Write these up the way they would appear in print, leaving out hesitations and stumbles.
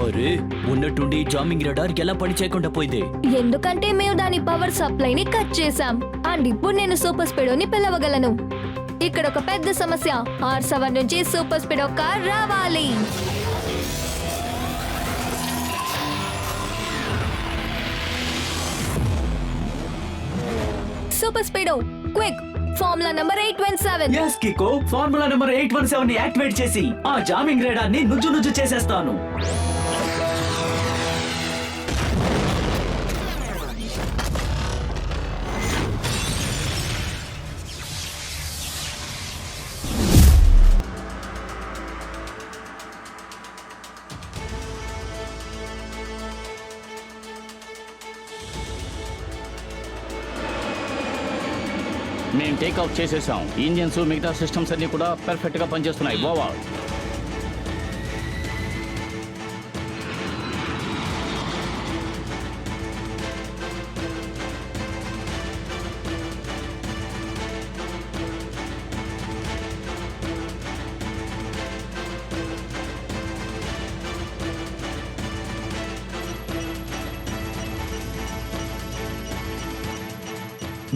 అరే ఉన్నట్టుండి jamming radar ఎలా పని చేయకుండా పోయింది? ఎందుకంటే మేము దాని పవర్ సప్లైని కట్ చేసాం అండ్ ఇప్పుడు నేను సూపర్ స్పీడోని పిలవగలను. ఇక్కడ ఒక పెద్ద సమస్య, R7 నుంచి సూపర్ స్పీడో కార్ రావాలి. Super speedo quick, formula number 817. yes Kiko, formula number 817 ని యాక్టివేట్ చేసి ఆ జామింగ్ రేడార్ ని నుజ్జు చేసేస్తాను. మేము టేక్ ఆఫ్ చేసేసాం. ఇంజిన్స్ మిగతా సిస్టమ్స్ అన్ని కూడా పర్ఫెక్ట్ గా పనిచేస్తున్నాయి. ఓవర్.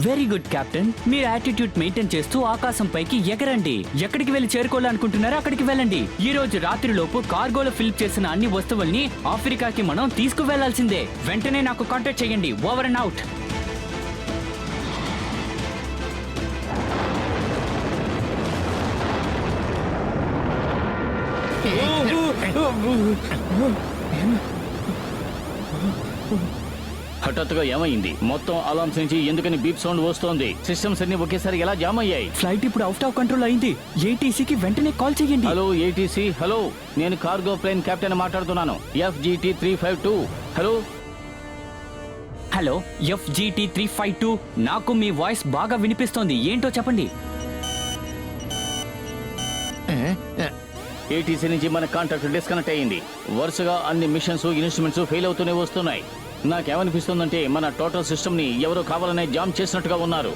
Very good captain. మీరు యాటిట్యూడ్ మెయింటైన్ చేస్తూ ఆకాశం పైకి ఎగరండి. ఎక్కడికి వెళ్ళి చేరుకోవాలనుకుంటున్నారో అక్కడికి వెళ్ళండి. ఈ రోజు రాత్రిలోపు కార్గోలో ఫిల్ చేసిన అన్ని వస్తువుల్ని ఆఫ్రికాకి మనం తీసుకువెళ్లాల్సిందే. వెంటనే నాకు కాంటాక్ట్ చేయండి. Over and out. హఠాత్తుగా ఏమైంది? మొత్తం అలార్మ్స్ నుంచి ఎందుకని బీప్ సౌండ్ వస్తోంది? సిస్టమ్స్ అన్ని ఒకేసారి ఎలా జామ్ అయ్యాయి? ఫ్లైట్ ఇప్పుడు అవుట్ ఆఫ్ కంట్రోల్ అయింది. ఏటీసీకి వెంటనే కాల్ చేయండి. Hello ATC. హలో, నేను కార్గో ప్లేన్ కెప్టెన్ మాట్లాడుతున్నాను. FGT 352. Hello hello, FGT 352. నాకు మీ వాయిస్ బాగా వినిపిస్తోంది. ఏంటో చెప్పండి. ఏటీసీ నుంచి మన కాంట్రాక్ట్ డిస్కనెక్ట్ అయ్యింది. వరుసగా అన్ని మిషన్స్ ఇన్స్ట్రుమెంట్స్ ఫెయిల్ అవుతూనే వస్తున్నాయి. నాకేమనిపిస్తుందంటే మన టోటల్ సిస్టమ్ ని ఎవరో కావాలనే జామ్ చేసినట్టుగా ఉన్నారు.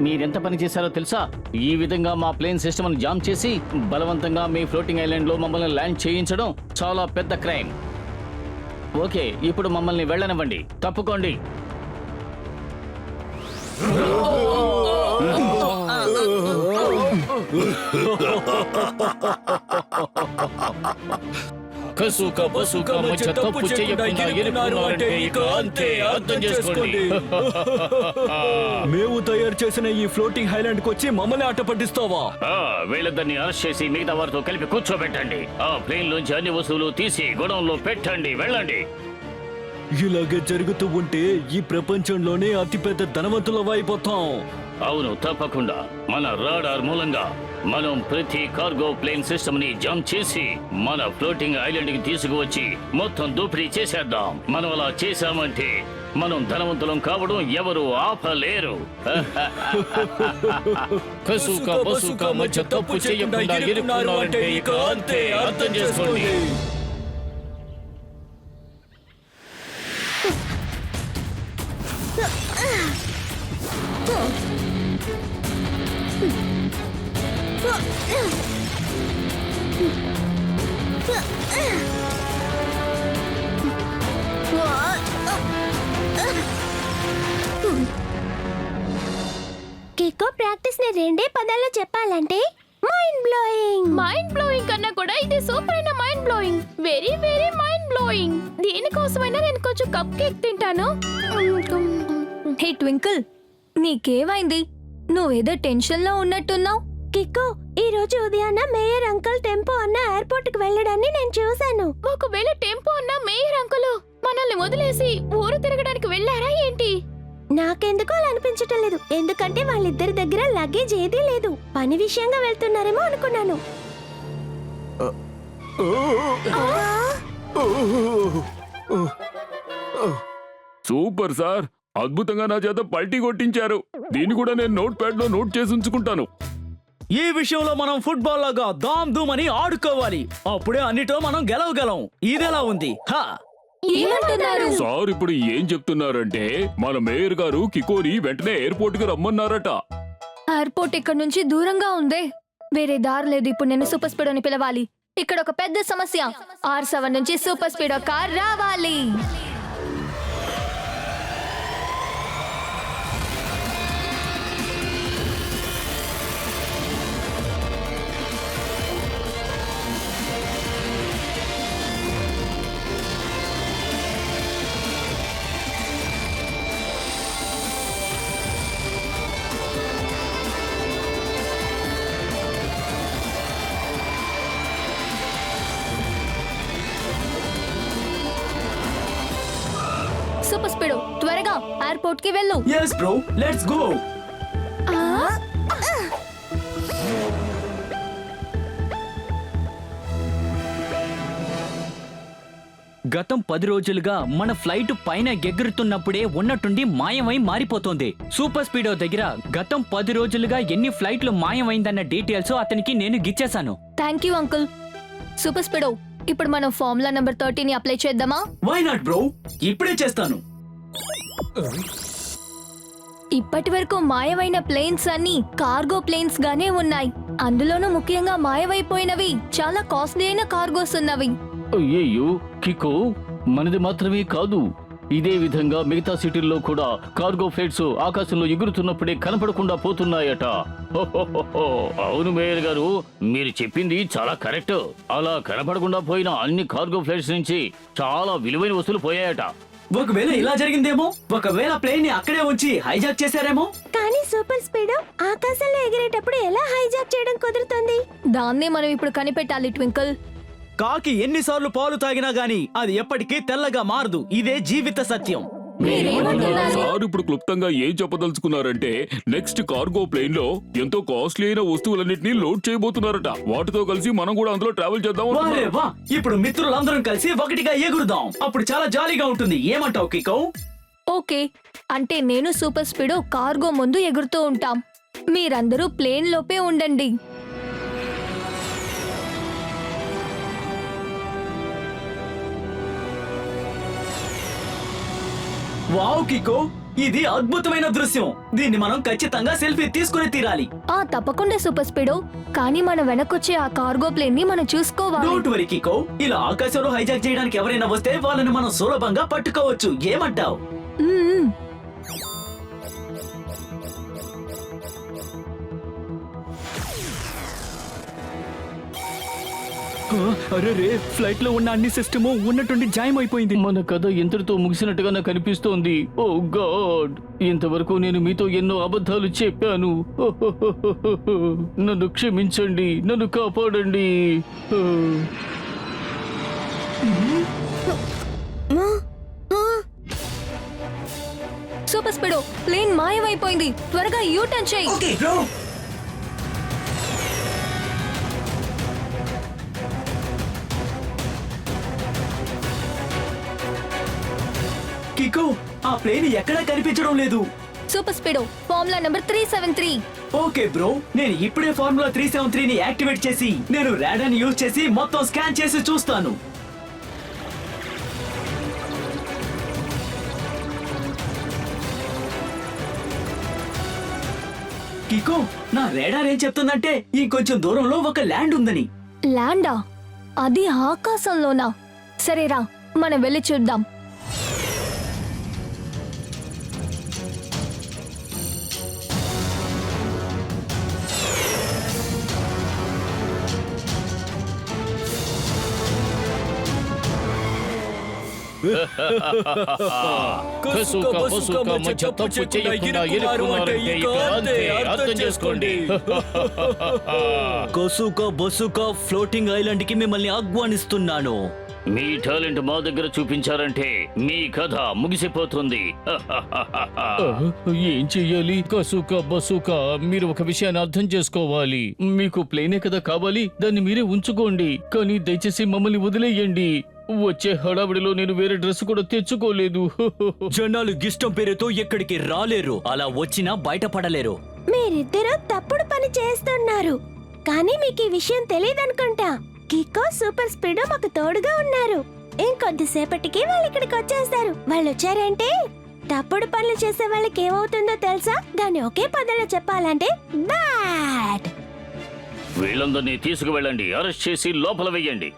మీరెంత పని చేశారో తెలుసా? ఈ విధంగా మా ప్లేన్ సిస్టమ్ జామ్ చేసి బలవంతంగా మీ ఫ్లోటింగ్ ఐలాండ్ లో మమ్మల్ని ల్యాండ్ చేయించడం చాలా పెద్ద క్రైమ్. ఓకే, ఇప్పుడు మమ్మల్ని వెళ్ళనివ్వండి. తప్పుకోండి. కసుక బసుక మధ్య తప్పు చేయకుండా ఇరుక్కున్నారంటే ఇక అంతే, అర్థం చేసుకోండి. మేము తయారు చేసిన ఈ ఫ్లోటింగ్ హైలాండ్ కి వచ్చి మమ్మల్ని ఆట పట్టిస్తావా? వీళ్ళిద్దరిని అరెస్ట్ చేసి మిగతా వారితో కలిపి కూర్చోబెట్టండి. ఆ ప్లేన్ లోంచి అన్ని వస్తువులు తీసి గొడవంలో పెట్టండి. వెళ్ళండి. ఇలాగే జరుగుతూ ఉంటే ఈ ప్రపంచంలోనే అతిపెద్ద ధనవంతులం అయిపోతాం. అవును, తప్పకుండా. మన రాడార్ మూలంగా మనం ప్రతి కార్గో ప్లేన్ సిస్టమ్ ని జంప్ చేసి మన ఫ్లోటింగ్ ఐలాండ్ కి తీసుకువచ్చి మొత్తం దోపిడీ చేసేద్దాం. మనం అలా చేశామంటే మనం ధనవంతులం కావడం ఎవరు ఆపలేరు. కసుక బసుక మధ్య తప్పు చేయకుండా ఇరుక్కున్నారంటే ఇక అంతే, అర్థం చేసుకోండి. కికో ప్రాక్టీస్ ని రెండే పదాల్లో చెప్పాలంటే మైండ్ బ్లోయింగ్. మైండ్ బ్లోయింగ్ కన్నా కూడా ఇది సూపర్ అయిన mind blowing. Very very mind blowing. దీనికోసమైనా నేను కొంచెం కప్ కేక్ తింటాను. హే ట్వింకిల్, నీకేమైంది? నువ్వేదో టెన్షన్ లో ఉన్నట్టున్నావు. కిక్కో ఈ రోజు ఉదయాన్న మేయర్ అంకుల్ టెంపో అన్న ఎయిర్పోర్ట్ కి వెళ్ళడాన్ని నేను చూశాను. ఒకవేళ టెంపో అన్న మేయర్ అంకులు మనల్ని వదిలేసి ఊరు తిరగడానికి వెళ్ళారా ఏంటి? నాకెందుకో అలా అనిపించటం లేదు, ఎందుకంటే వాళ్ళిద్దరి దగ్గర లగేజ్ ఏదీ లేదు. పని విషయంగా వెళ్తున్నారేమో అనుకున్నాను. సూపర్ సార్, అద్భుతంగా నా చేత పల్టీ కొట్టించారు. దీన్ని కూడా నేను నోట్ ప్యాడ్ లో నోట్ చేసి ఉంచుకుంటాను. ఈ విషయంలో మనం ఫుట్బాల్ లాగా దామ్ దూమ్ అని ఆడుకోవాలి. అప్పుడే అన్నిటో మనం గెలవగలం. ఇదెలా ఉంది? హా! ఏమంటున్నారు? సార్ ఇప్పుడు ఏం చెప్తున్నారంటే మన మేయర్ గారు కికోని వెంటనే ఎయిర్పోర్ట్ కి రమ్మన్నారట. ఎయిర్పోర్ట్ ఇక్కడ నుంచి దూరంగా ఉందే. వేరే దారి లేదు. ఇప్పుడు నేను సూపర్ స్పీడోని పిలవాలి. ఇక్కడ ఒక పెద్ద సమస్య. R7 నుంచి సూపర్ స్పీడో కార్ రావాలి. సూపర్ స్పీడో త్వరగా ఎయిర్పోర్ట్ కి వెళ్ళు. yes bro, let's go. గతం 10 రోజులుగా మన ఫ్లైట్ పైన ఎగురుతున్నప్పుడే ఉన్నట్టుండి మాయమై మారిపోతోంది. సూపర్ స్పీడో దగ్గర గతం 10 రోజులుగా ఎన్ని ఫ్లైట్లు మాయమైందన్న డీటెయిల్స్ అతనికి నేను గిచ్చేశాను. Thank you uncle. Super speedo ఇప్పుడు మనం ఫార్ములా నెంబర్ 30 ని అప్లై చేద్దామా? వై నాట్ బ్రో, ఇప్పుడే చేస్తాను. ఇప్పటి వరకు మాయమైన ప్లేన్స్ అన్ని కార్గో ప్లేన్స్ గానే ఉన్నాయి. అందులోనూ ముఖ్యంగా మాయమైపోయినవి చాలా కాస్ట్లీ అయిన కార్గోస్ ఉన్నవి. అయ్యయ్యో కికో, మనది మాత్రమే కాదు, ఇదే విధంగా మిగతా సిటీల్లో కూడా కార్గో ఫ్లైట్స్ ఆకాశంలో ఎగురుతున్నప్పుడే కనపడకుండా పోతున్నాయట. హోహోహోహో. అవును మేయర్ గారు, మీరు చెప్పింది చాలా కరెక్ట్. అలా కనపడకుండా పోయిన అన్ని కార్గో ఫ్లైట్స్ నుంచి చాలా విలువైన వస్తువులు పోయాయట. ఒకవేళ ఇలా జరిగిందేమో, ఒకవేళ ప్లేన్ ని అక్కడే ఉంచి హైజాక్ చేశారేమో. కానీ సూపర్ స్పీడో ఆకాశంలో ఎగిరేటప్పుడు ఎలా హైజాక్ చేయడం కుదురుతుంది? దాన్నే మనం ఇప్పుడు కనిపెట్టాలి ట్వింకిల్. కాకి ఎన్నిసార్లు పాలు తాగినా గాని అది ఎప్పటికీ తెల్లగా మారదు. ఇదే జీవిత సత్యం. సార్ ఇప్పుడు క్లుప్తంగా ఏం చెప్పదలుచుకున్నారంటే నెక్స్ట్ కార్గో ప్లేన్ లో ఎంతో కాస్ట్లీ అయిన వస్తువులన్నింటినీ లోడ్ చేయబోతున్నారట. వాటితో కలిసి మనం కూడా అందులో ట్రావెల్ చేద్దాం. వారే వా, ఇప్పుడు మిత్రులందరం కలిసి ఒకటిగా ఎగురుదాం. అప్పుడు చాలా జాలీగా ఉంటుంది. ఏమంటావు కికో? ఓకే, అంటే నేను సూపర్ స్పీడో కార్గో ముందు ఎగురుతూ ఉంటాం. మీరందరూ ప్లేన్ లోపే ఉండండి. వావ్ కికో, ఇది అద్భుతమైన దృశ్యం. దీన్ని మనం ఖచ్చితంగా సెల్ఫీ తీసుకుని తీరాలి. తప్పకుండా సూపర్ స్పీడో. కానీ మన వెనకొచ్చే ఆ కార్గో ప్లేన్ ని మనం చూసుకోవాలి. డోంట్ వరీ కికో, ఇలా ఆకాశంలో హైజాక్ చేయడానికి ఎవరైనా వస్తే వాళ్ళని మనం సులభంగా పట్టుకోవచ్చు. ఏమంటావు? మ్మ్. అరే రే, ఫ్లైట్ లో ఉన్న అన్ని సిస్టము ఉన్నట్టుండి జాయం అయిపోయింది. మన కథ ఎంతటితో ముగిసినట్టుగా నాకు అనిపిస్తోంది. ఓ గాడ్, ఇంతవరకు నేను మీతో ఎన్నో అబద్ధాలు చెప్పాను. నన్ను క్షమించండి, నన్ను కాపాడండి. సూపర్ స్పీడో ప్లేన్ మాయమైపోయింది. త్వరగా యూ టర్న్ చేయి. Okay bro. కికో, ఆ ప్లేన్ ఎక్కడా కనిపించడం లేదు. Super speedo formula number 373. Okay bro, నేను ఇప్పుడే ఫార్ములా 373 ని యాక్టివేట్ చేసి నేను రాడార్ యూజ్ చేసి మొత్తం స్కాన్ చేసి చూస్తాను. కికో, నా రాడార్ ఏం చెప్తుందంటే ఇంకొంచెం దూరంలో ఒక ల్యాండ్ ఉందని. ల్యాండా? అది ఆకాశంలోనా? సరేరా, మనం వెళ్ళి చూద్దాం. కసుక బసుక మధ్య తప్పు చేయకుండా ఇరుక్కున్నారంటే ఇక అంతే, అర్థం చేసుకోండి. కసుక బసుక ఫ్లోటింగ్ ఐలాండ్ కి మిమ్మల్ని ఆహ్వానిస్తున్నాను. మీ టాలెంట్ మా దగ్గర చూపించారంటే మీ కథ ముగిసిపోతుంది. ఏం చెయ్యాలి? కసుక బసుక, మీరు ఒక విషయాన్ని అర్థం చేసుకోవాలి. మీకు ప్లేనే కదా కావాలి, దాన్ని మీరే ఉంచుకోండి. కానీ దయచేసి మమ్మల్ని వదిలేయండి. వచ్చే హడావిడిలో నేను వేరే డ్రెస్ కూడా తెచ్చుకోలేదు. జనాలు ఇష్టం పేరుతో ఎక్కడికి రాలేరు, అలా వచ్చినా బయటపడలేరు. మీరిద్దరూ తప్పుడు పని చేస్తున్నారు. కానీ మీకు ఈ విషయం తెలియదనుకుంటా. కికో సూపర్ స్పీడ్ మాకు తోడుగా ఉన్నారు. ఇంకొద్దిసేపటికి వాళ్ళు ఇక్కడికి వచ్చేస్తారు. వాళ్ళు వచ్చారంటే తప్పుడు పనులు చేసే వాళ్ళకి ఏమవుతుందో తెలుసా? దాన్ని ఒకే పదంలో చెప్పాలంటే బ్యాడ్. వీళ్ళందరినీ తీసుకువెళ్ళండి, అరెస్ట్ చేసి లోపల వెయ్యండి.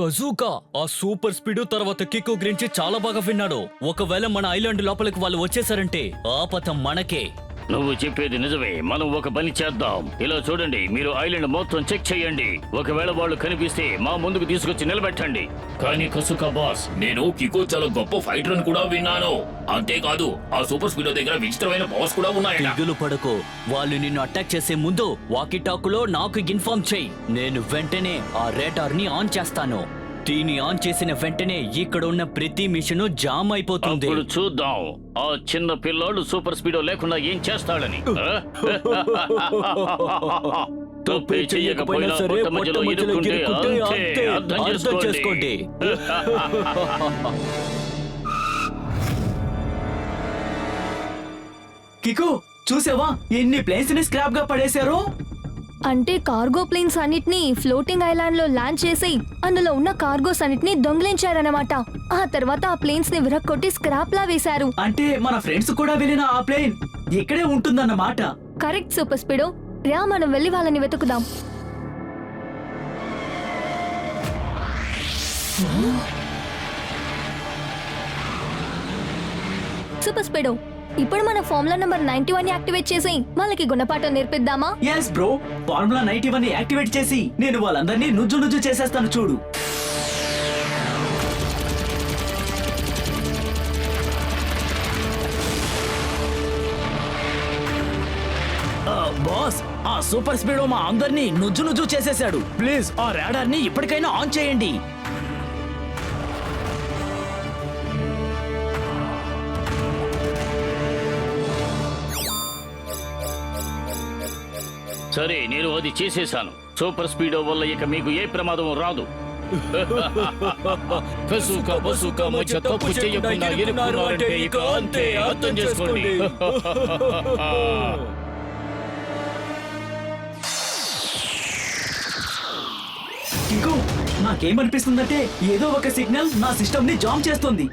కజూకా ఆ సూపర్ స్పీడ్ తర్వాత కికో గురించి చాలా బాగా విన్నాడు. ఒకవేళ మన ఐలాండ్ లోపలికి వాళ్ళు వచ్చేసారంటే ఆపత మనకే. నువ్వు చెప్పేది నిజమే. మనం ఒక పని చేద్దాం. ఇలా చూడండి, మీరు ఐలాండ్ మొత్తం చెక్ చేయండి. ఒకవేళ వాళ్ళు కనిపిస్తే మా ముందుకు తీసుకొచ్చి నిలబెట్టండి. కానీ కసుక బాస్, నేను కికో చాలా గొప్ప ఫైటర్ అని కూడా విన్నాను. అంతేకాదు ఆ సూపర్ స్పీడో దగ్గర విచిత్రమైన పవర్స్ కూడా ఉన్నాయట. దిగులు పడకు, వాళ్ళు నిన్ను అటాక్ చేసే ముందు వాకీ టాకులో నాకు ఇన్ఫార్మ్ చెయ్యి. నేను వెంటనే ఆ రేటార్ ని ఆన్ చేస్తాను. దీన్ని ఆన్ చేసిన వెంటనే ఇక్కడ ఉన్న ప్రతి మిషన్ జామ్ అయిపోతుంది. ఇప్పుడు చూద్దాం ఆ చిన్న పిల్లాడు సూపర్ స్పీడో లేకుండా ఏం చేస్తాడని. తప్పే చెయ్యకపోయినా సరే పొట్ట మధ్యలో ఇరుక్కుంటే అంతే, అర్థం చేసుకోండి. కికో చూసావా ఎన్ని ప్లేన్స్ ని స్క్రాప్ గా పడేశారు? అంటే కార్గో ప్లేన్స్ అన్నిటినీ ఫ్లోటింగ్ ఐలాండ్ లో ల్యాండ్ చేసి అందులో ఉన్న కార్గోస్ అన్నిటినీ దొంగిలించారన్నమాట. ఆ తర్వాత ఆ ప్లేన్స్ ని విరక్కొట్టి స్క్రాప్ లా వేశారు. అంటే మన ఫ్రెండ్స్ కూడా వెళ్ళిన ఆ ప్లేన్ ఇక్కడే ఉంటుందన్నమాట. Correct super speedo. రా మనం వెళ్ళి వాళ్ళని వెతుకుదాం. సూపర్ స్పీడో, ఇప్పుడు మన ఫార్ములా నంబర్ 91 యాక్టివేట్ చేసి వాళ్ళకి గుణపాఠం నేర్పిద్దామా? ఎస్ బ్రో, ఫార్ములా 91 ని యాక్టివేట్ చేసి నేను వాళ్ళందరినీ నుజ్జు చేసేస్తాను చూడు. బాస్, ఆ సూపర్ స్పీడో మా అందరినీ నుజ్జు చేసేశాడు. ప్లీజ్ ఆ రాడార్ ని ఇప్పటికైనా ఆన్ చేయండి. సరే, నేను అది చేసేశాను. సూపర్ స్పీడో వల్ల ఇక మీకు ఏ ప్రమాదం రాదు. కసుక బసుక మధ్య తప్పు చేయకుండా ఇరుక్కున్నారంటే ఇక అంతే, అర్థం చేసుకోండి. కికో, నాకేమనిపిస్తుందంటే ఏదో ఒక సిగ్నల్ నా సిస్టమ్ ని జామ్ చేస్తుంది.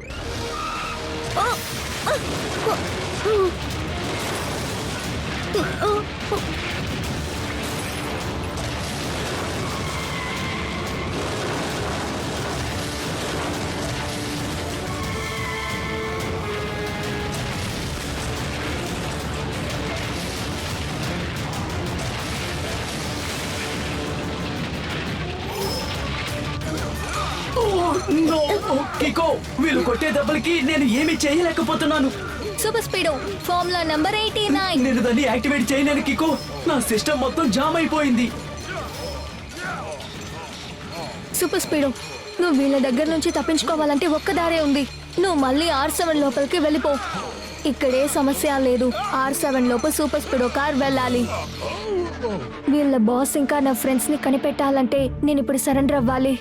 కికో, వీళ్ళు కొట్టే దెబ్బలకి నేను ఏమీ చేయలేకపోతున్నాను. Super speedo, formula number 89. నేను దాన్ని యాక్టివేట్ చేయలేను కికో. నా సిస్టమ్ మొత్తం జామ్ అయిపోయింది. సూపర్ స్పీడో, నువ్వు వీళ్ళ దగ్గర నుంచి తప్పించుకోవాలంటే ఒక్క దారే ఉంది. నువ్వు మళ్ళీ R7 లోపలికి వెళ్ళిపో. ఇక్కడే సమస్య లేదు. R7 లోపు సూపర్ స్పీడో కార్ వెళ్ళాలి. వీళ్ళ బాస్ ఇంకా నా ఫ్రెండ్స్ ని కనిపెట్టాలంటే నేను ఇప్పుడు సరెండర్ అవ్వాలి.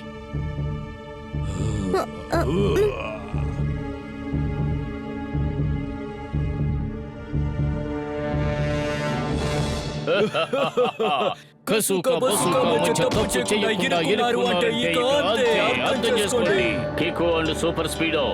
కసుక బసుక మధ్య తప్పు చేయకుండా ఇరుక్కున్నారంటే ఇక అంతే, అర్థం చేసుకోండి. కికో అండ్ సూపర్ స్పీడో,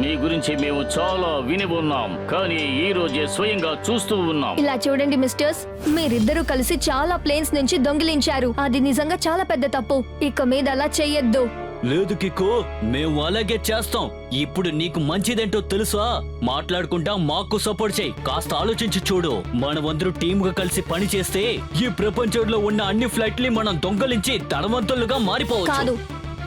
మీ గురించి మేము చాలా విని ఉన్నాం, కానీ ఈ రోజే స్వయంగా చూస్తూ ఉన్నాం. ఇలా చూడండి మిస్టర్స్, మీరిద్దరూ కలిసి చాలా ప్లేన్స్ నుంచి దొంగిలించారు. అది నిజంగా చాలా పెద్ద తప్పు. ఇక మీద అలా చెయ్యొద్దు. లేదు కికో, మేము అలాగే చేస్తాం. ఇప్పుడు నీకు మంచిదేంటో తెలుసా? మాట్లాడుకుంటా మాకు సపోర్ట్ చేయి. కాస్త ఆలోచించి చూడు. మనమందరూ టీమ్ గా కలిసి పని చేస్తే ఈ ప్రపంచంలో ఉన్న అన్ని ఫ్లైట్ ని మనం దొంగలించి ధనవంతులుగా మారిపోవచ్చు. కాదు,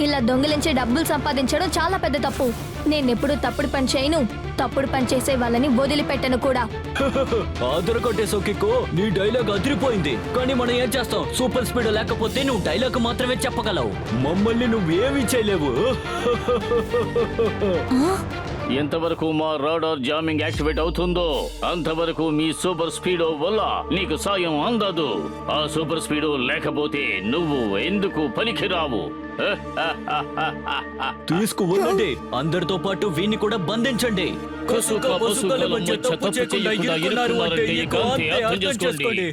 ఇలా దొంగిలించి డబ్బులు సంపాదించడం చాలా పెద్ద తప్పు. నేనెప్పుడు తప్పుడు పని చేయను, తప్పుడు పని చేసే వాళ్ళని వదిలిపెట్టను కూడా. ఆదరకొట్టేసో కిక్కో, నీ డైలాగ్ అదిరిపోయింది. కానీ మనం ఏం చేస్తాం? సూపర్ స్పీడ్ లేకపోతే నువ్వు డైలాగ్ మాత్రమే చెప్పగలవు, మమ్మల్ని నువ్వేమీ చేయలేవు. ఎంతవరకు మా రాడార్ జామింగ్ యాక్టివేట్ అవుతుందో అంతవరకు మీ సూపర్ స్పీడో వల్ల నీకు సాయం అందదు. ఆ సూపర్ స్పీడో లేకపోతే నువ్వు ఎందుకు పనికిరావు. తీసుకువెళ్ళండి, అందరితో పాటు వీన్ని కూడా బంధించండి. కసుక పసుకల మధ్య తప్పు చేయకుండా ఇరుక్కున్నారంటే ఇక అంతే, అర్థం చేసుకోండి.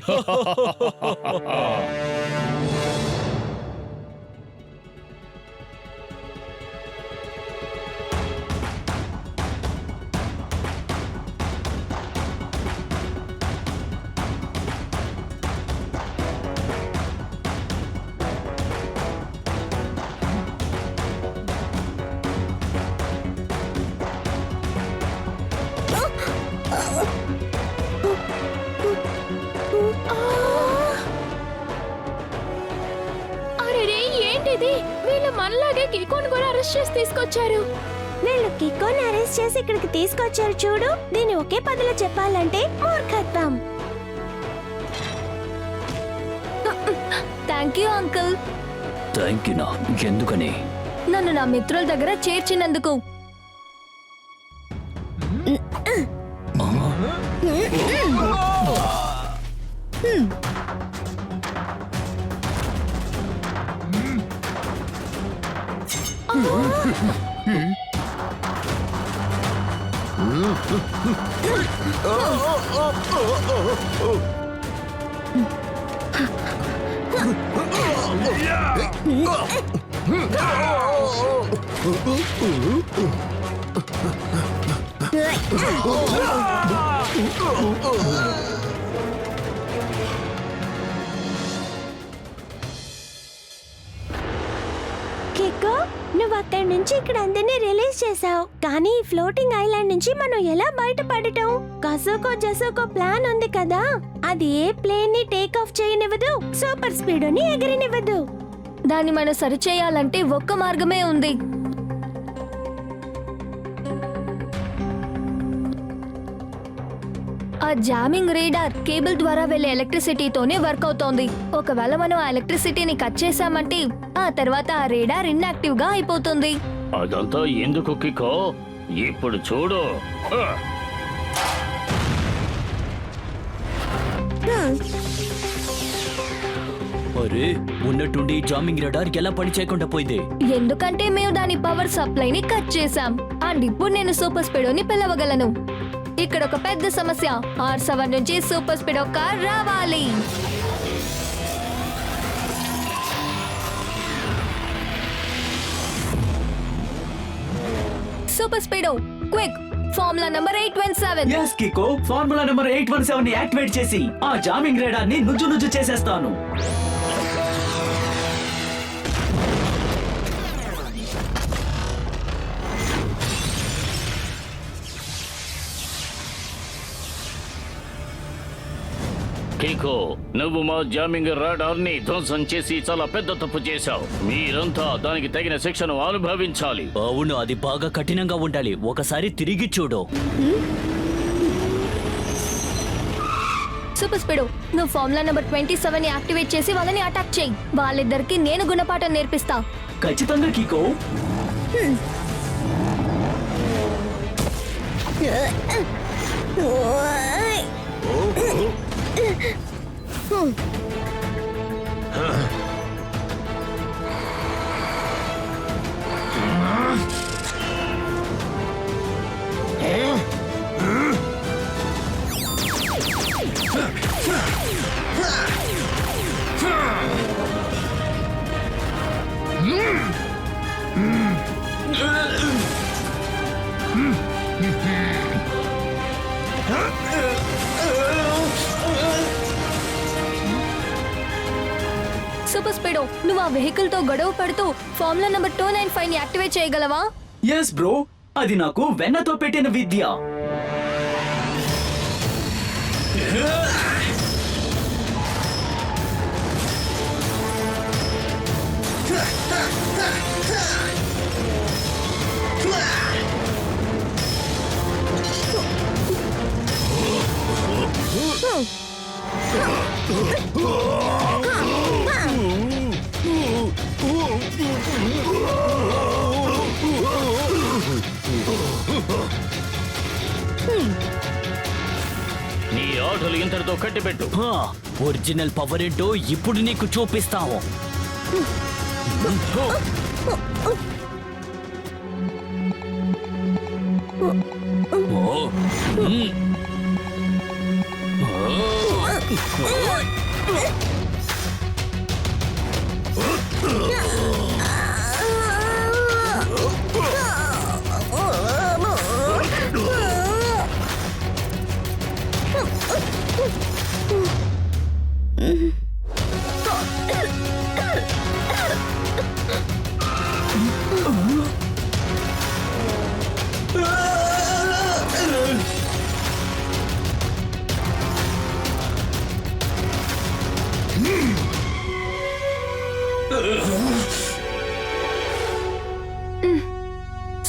అరే ఏంటిది? వీళ్ళు మనలాగే కికోన్ కూడా అరెస్ట్ చేసి తీసుకొచ్చారు. వీళ్ళు కిక్కోని అరెస్ట్ చేసి ఇక్కడికి తీసుకొచ్చారు చూడు. దీన్ని ఒకే పదిలో చెప్పాలంటే మూర్ఖత్వం. Thank you uncle, thank you. ఎందుకని? నన్ను నా మిత్రుల దగ్గర చేర్చినందుకు. కిక్కో, నువ్వు అక్కడి నుంచి ఇక్కడ అందరినీ రిలీజ్ చేసావు. కానీ ఈ ఫ్లోటింగ్ ఐలాండ్ నుంచి మనం ఎలా బయటపడటం? కసుకో జసుకో ప్లాన్ ఉంది కదా, అది ఏ ప్లేన్ ని టేక్ ఆఫ్ చేయనివ్వదు, సూపర్ స్పీడ్ ని ఎగరనివ్వదు. దాన్ని మనం సరిచేయాలంటే ఒక్క మార్గమే ఉంది. ఆ జామింగ్ రేడార్ కేబుల్ ద్వారా వెళ్లే ఎలక్ట్రిసిటీతోనే వర్క్ అవుతోంది. ఒకవేళ మనం ఆ ఎలక్ట్రిసిటీని కట్ చేసామంటే ఆ తర్వాత ఆ రేడార్ ఇన్యాక్టివ్ గా అయిపోతుంది. అదంతా ఎందుకు కిక్కో? ఇప్పుడు చూడు. అరే, ఉన్నట్టుండి జామింగ్ రడార్ ఎలా పని చేయకుండా పోయింది? ఎందుకంటే మేము దాని పవర్ సప్లైని కట్ చేసాం. అండ్ ఇప్పుడు నేను సూపర్ స్పీడోని పిలవగలను. ఇక్కడ ఒక పెద్ద సమస్య, R7 నుంచి సూపర్ స్పీడో కార్ రావాలి. Super speedo, quick, formula number 817. Yes Kiko, formula number 817 ని యాక్టివేట్ చేసి ఆ జామింగ్ రేడార్ ని నుజ్జు చేసేస్తాను. కికో, నువ్వు మా జామింగ్ రాడార్ ని ధ్వంసం చేసి చాలా పెద్ద తప్పు చేశావు. మీరంతా దానికి తగిన శిక్షను అనుభవించాలి. అవును, అది బాగా కఠినంగా ఉండాలి. ఒకసారి తిరిగి చూడు. సూపర్ స్పీడో, నువ్వు ఫార్ములా నంబర్ 27 ని యాక్టివేట్ చేసి వాళ్ళని అటాక్ చేయి. వాళ్ళిద్దరికి నేను గుణపాఠం నేర్పిస్తా. ఖచ్చితంగా కికో. సూపర్ స్పీడో, నువ్వు ఆ వెహికల్ తో గొడవ పడుతూ ఫార్ములా నంబర్ 295 ని యాక్టివేట్ చేయగలవా? ఎస్ బ్రో, అది నాకు వెన్నతో పెట్టిన విద్య. నీ ఆటలు ఇంతటితో కట్టిపెట్టు. ఒరిజినల్ పవర్ ఏంటో ఇప్పుడు నీకు చూపిస్తాము.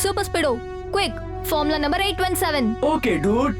Super speedo quick formula number 817. Okay Dude.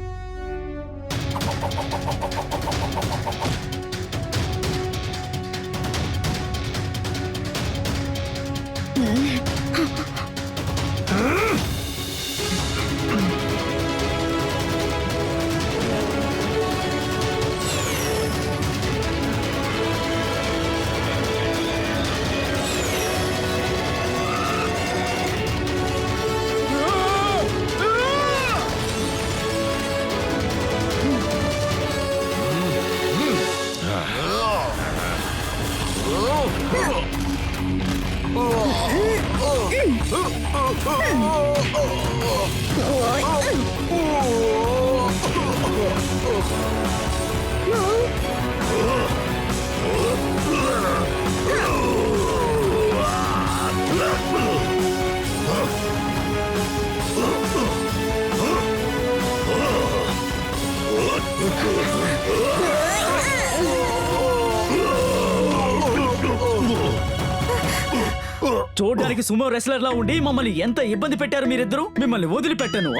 చూడడానికి సుమో రెస్లర్ లా ఉండి మమ్మల్ని ఎంత ఇబ్బంది పెట్టారు మీరిద్దరు. మిమ్మల్ని వదిలిపెట్టను.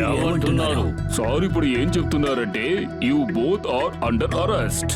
ఏమంటున్నారు? సార్ ఇప్పుడు ఏం చెప్తున్నారంటే you both are under arrest.